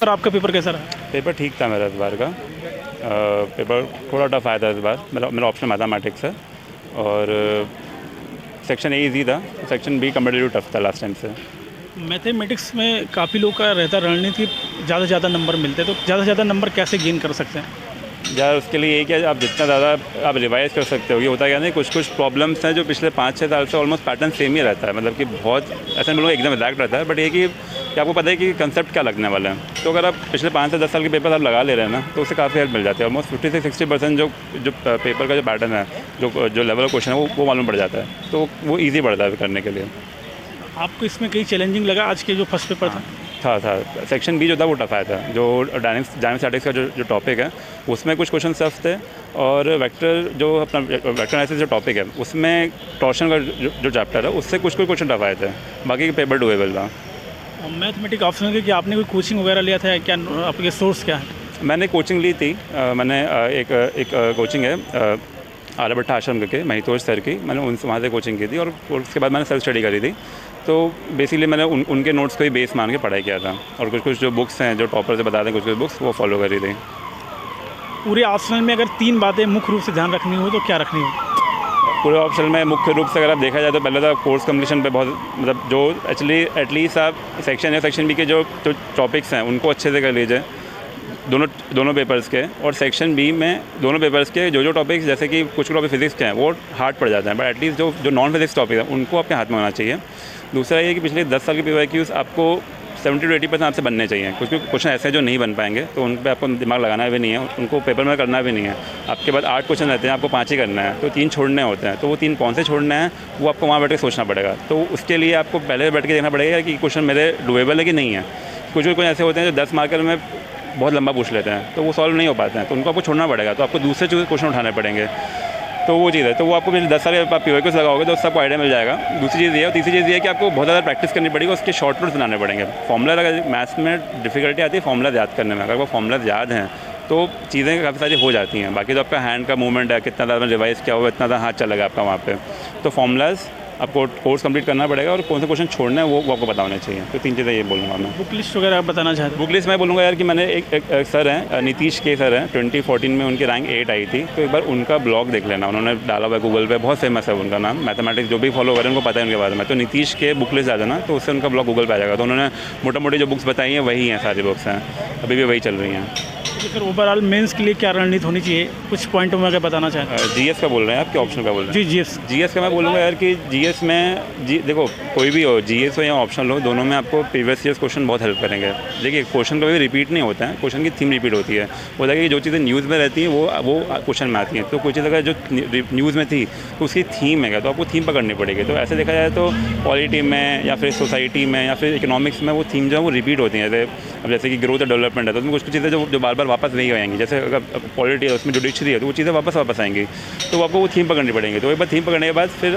Sir आपका paper कैसा रहा? पेपर ठीक था मेरा इस बार का। पेपर थोड़ा टफ आया था इस बार। मेरा ऑप्शन मैथमेटिक्स है और सेक्शन ए ईजी था, सेक्शन बी कंपेरेटिव टफ था लास्ट टाइम से। मैथमेटिक्स में काफ़ी लोग का रहता रणनीति ज़्यादा से ज़्यादा नंबर मिलते हैं, तो ज़्यादा से ज़्यादा नंबर कैसे गेन कर सकते हैं? यार उसके लिए ये कि आप जितना ज़्यादा आप रिवाइज कर सकते हो। ये होता है क्या नहीं, कुछ कुछ प्रॉब्लम्स हैं जो पिछले 5-6 साल से ऑलमोस्ट पैटर्न सेम ही रहता है, मतलब कि बहुत ऐसा नहीं बोलूँगा एकदम एग्जैक्ट रहता है, बट ये कि आपको पता है कि कंसेप्ट क्या लगने वाला है। तो अगर आप पिछले 5 से 10 साल के पेपर आप लगा ले रहे हैं ना, तो उससे काफ़ी हेल्प मिल जाती है। ऑलमोस्ट 50 से 60% जो पेपर का जो पैटर्न है, जो लेवल ऑफ क्वेश्चन है वो मालूम पड़ जाता है, तो वो ईजी पड़ता है करने के लिए। आपको इसमें कहीं चैलेंजिंग लगा आज के जो फर्स्ट पेपर था? था सेक्शन बी जो था वो टफ आया था। जो डायनेमिक स्टैटिक्स का जो टॉपिक है उसमें कुछ क्वेश्चन टफ थे, और वेक्टर जो अपना वेक्टर एनालिसिस जो टॉपिक है उसमें टॉर्शन का जो चैप्टर है उससे कुछ क्वेश्चन टफ आए थे, बाकी के पेपर डुएबल था। मैथमेटिक्स ऑप्शनल के कि आपने कोई कोचिंग वगैरह लिया था क्या? आपके सोर्स क्या है? मैंने कोचिंग ली थी। मैंने एक कोचिंग है आर्यभट्टा आश्रम करके, महितोष सर की, मैंने उनसे वहाँ से कोचिंग की थी, और उसके बाद मैंने सेल्फ स्टडी करी थी। तो बेसिकली मैंने उनके नोट्स को ही बेस मान के पढ़ाई किया था, और कुछ जो बुक्स हैं जो टॉपर से बताते हैं कुछ बुक्स वो फॉलो करी थी। पूरे ऑप्शनल में अगर 3 बातें मुख्य रूप से ध्यान रखनी हो तो क्या रखनी हो? पूरे ऑप्शन में मुख्य रूप से अगर आप देखा जाए तो पहले तो कोर्स कम्प्लीशन पे बहुत, मतलब जो एटलीस्ट आप सेक्शन या सेक्शन बी के जो टॉपिक्स हैं उनको अच्छे से कर लीजिए, दोनों पेपर्स के। और सेक्शन बी में दोनों पेपर्स के जो टॉपिक्स, जैसे कि कुछ टॉपिक फिजिक्स के हैं वो हार्ड पड़ जाते हैं, बट एटलीस्ट जो नॉन फिजिक्स टॉपिक है उनको आपके हाथ में होना चाहिए। दूसरा ये कि पिछले 10 साल के PYQs आपको 70 to 80% आपसे बनने चाहिए। कुछ क्वेश्चन ऐसे हैं जो नहीं बन पाएंगे, तो उन पर आपको दिमाग लगाना भी नहीं है, उनको पेपर में करना भी नहीं है। आपके पास 8 क्वेश्चन रहते हैं, आपको 5 ही करना है, तो 3 छोड़ने होते हैं, तो वो 3 कौन से छोड़ने हैं वो आपको वहाँ बैठ के सोचना पड़ेगा। तो उसके लिए आपको पहले बैठ के देखना पड़ेगा कि क्वेश्चन मेरे डुएबल है कि नहीं है। कुछ ऐसे होते हैं जो 10 मार्कर में बहुत लंबा पूछ लेते हैं, तो वो सॉल्व नहीं हो पाते हैं, तो उनको आपको छोड़ना पड़ेगा, तो आपको दूसरे क्वेश्चन उठाने पड़ेंगे। तो वो चीज़ है, तो वो आपको फिर 10 साल आप PYQs लगाओगे तो उससे आपको आइडिया मिल जाएगा। दूसरी चीज़ ये है, और तीसरी चीज़ ये है कि आपको बहुत ज़्यादा प्रैक्टिस करनी पड़ेगी, उसके शॉर्ट नोट्स बनाने पड़ेंगे। फॉर्मूला, अगर मैथ्स में डिफिकल्टी आती है फॉर्मूला याद करने में, अगर वो फॉर्मूला याद हैं तो चीज़ें काफ़ी सारी हो जाती हैं। बाकी तो आपका हैंड का मूवमेंट है, कितना ज़्यादा रिवाइज किया होगा इतना ज़्यादा हाथ चलेगा आपका वहाँ पे। तो फॉर्मूलाज आपको कोर्स कंप्लीट करना पड़ेगा, और कौन से क्वेश्चन छोड़ना है वो आपको पता होने चाहिए। तो 3 चीज़ें ये बोलूँगा मैं। बुक लिस्ट वगैरह आप बताना चाहते हैं? बुक लिस्ट मैं बोलूँगा यार कि मैंने एक सर हैं नीतीश के सर हैं, 2014 में उनकी रैंक 8 आई थी, तो एक बार उनका ब्लॉग देख लेना, उन्होंने डाला हुआ है गूगल पे, बहुत फेमस है उनका नाम। मैथमेटिक्स जो भी फॉलो करें उनको पता है उनके बारे में, तो नीतीश के बुक लिस्ट आ जाना, तो उससे उनका ब्लॉग गूगल पे आ जाएगा। तो उन्होंने मोटा मोटी जो बुक्स बताई हैं वही हैं, सारी बुक्स हैं, अभी भी वही चल रही हैं। सर ओवरऑल मेंस के लिए क्या रणनीति होनी चाहिए, कुछ पॉइंटों में अगर बताना चाहें? GS का बोल रहे हैं आप कि ऑप्शनल का बोल रहे हैं? जी GS का मैं बोलूँगा यार कि GS में देखो कोई भी हो, GS हो या ऑप्शनल हो, दोनों में आपको प्रीवियस ईयर्स क्वेश्चन बहुत हेल्प करेंगे। देखिए क्वेश्चन कभी रिपीट नहीं होता है, क्वेश्चन की थीम रिपीट होती है। होता है कि जो चीज़ें न्यूज़ में रहती हैं वो क्वेश्चन में आती हैं, तो कोई चीज़ अगर जो न्यूज़ में थी तो उसकी थीम है, तो आपको थीम पकड़नी पड़ेगी। तो ऐसे देखा जाए तो पॉलिटी में या फिर सोसाइटी में या फिर इकोनॉमिक्स में वो थीम जो है वो रिपीट होती हैं। जैसे कि ग्रोथ और डेवलपमेंट है, तो उसमें कुछ चीज़ें जो बार बार वापस नहीं आएंगी। जैसे अगर पॉलिटी है उसमें जुडिशरी है, तो वो चीज़ें वापस आएंगी, तो आपको वो थीम पकड़नी पड़ेंगी। तो एक बार थीम पकड़ने के बाद फिर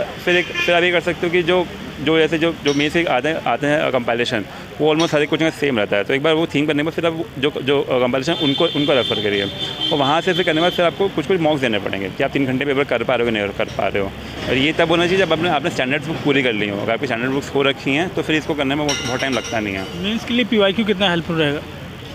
आप ये कर सकते हो कि जो ऐसे जो मेन से आते हैं कंपाइलेशन, वो ऑलमोस्ट सारे कुछ सेम रहता है। तो एक बार वो थीम करने के बाद फिर आप जो कंपाइलेशन उनको रेफर करिए, और वहाँ से फिर करने के बाद फिर आपको कुछ मॉक्स देने पड़ेंगे कि आप 3 घंटे पेपर कर पा रहे हो कि नहीं कर पा रहे हो। और ये तब होना चाहिए जब आपने स्टैंडर्ड्स बुक पूरी कर ली हो। अगर आपकी स्टैंडर्ड बुक्स हो रखी हैं तो फिर इसको करने में बहुत टाइम लगता नहीं है। मेंस के लिए PYQ कितना हेल्पफुल रहेगा?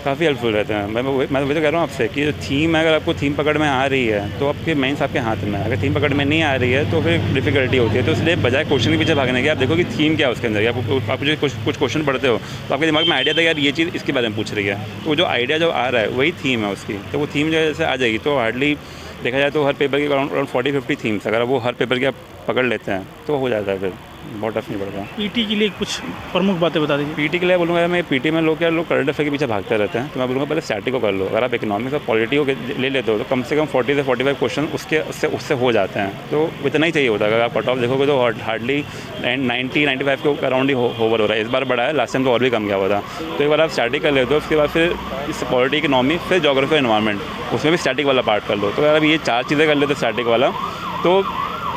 काफ़ी हेल्पफुल रहते हैं। मैं वही तो कह रहा हूँ आपसे कि जो थीम है, अगर आपको थीम पकड़ में आ रही है तो आपके मेंस आपके हाथ में है। अगर थीम पकड़ में नहीं आ रही है तो फिर डिफिकल्टी होती है। तो इसलिए बजाय क्वेश्चन के पीछे भागने के आप देखो कि थीम क्या है उसके अंदर। आप जो कुछ क्वेश्चन पढ़ते हो तो आपके दिमाग में आइडिया था यार ये चीज़ इसके बारे में पूछ रही है, तो जो आइडिया जो आ रहा है वही थीम है उसकी। तो वो थीम जैसे आ जाएगी तो हार्डली देखा जाए तो हर पेपर की अराउंड 40-50 थीम्स, अगर वो हर पेपर की आप पकड़ लेते हैं तो हो जाता है, फिर बहुत टफ नहीं पड़ता। PT के लिए कुछ प्रमुख बातें बता दीजिए। PT के लिए बोलूँगा मैं, PT में लोग करंट अफेयर के पीछे भागते रहते हैं, तो मैं बोलूँगा पहले स्टैटिक को कर लो। अगर आप इकोनॉमिक्स और पॉलिटी को ले लेते हो तो कम से कम 40 से 45 क्वेश्चन उससे हो जाते हैं, तो इतना ही चाहिए होता है। अगर आप कट ऑफ देखोगे तो हार्डली 90-95 के अराउंड ही होवर हो रहा है। इस बार बढ़ा है, लास्ट टाइम तो और भी कम गया हुआ था। तो एक बार आप स्टैटिक कर लेते हो, उसके बाद फिर पॉलिटी, इकोनॉमी, फिर ज्योग्राफी, एनवायरनमेंट, उसमें भी स्टैटिक वाला पार्ट कर लो। तो अगर आप ये 4 चीज़ें कर लेते हो स्टैटिक वाला, तो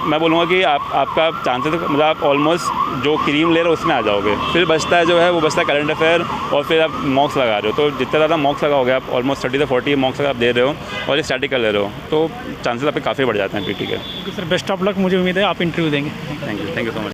मैं बोलूँगा कि आपका चांसेस, मतलब आप ऑलमोस्ट जो क्रीम ले रहे हो उसमें आ जाओगे। फिर बचता है जो है वो बचता है करंट अफेयर, और फिर आप मॉक्स लगा रहे हो। तो जितना ज़्यादा मॉक्स लगाओगे आप, ऑलमोस्ट 30 से 40 मॉक्स अगर आप दे रहे हो और ये स्टैटिक कर ले रहे हो, तो चांसेस आपके काफ़ी बढ़ जाते हैं PT के। सर बेस्ट ऑफ लक, मुझे उम्मीद है आप इंटरव्यू देंगे। Thank you so much.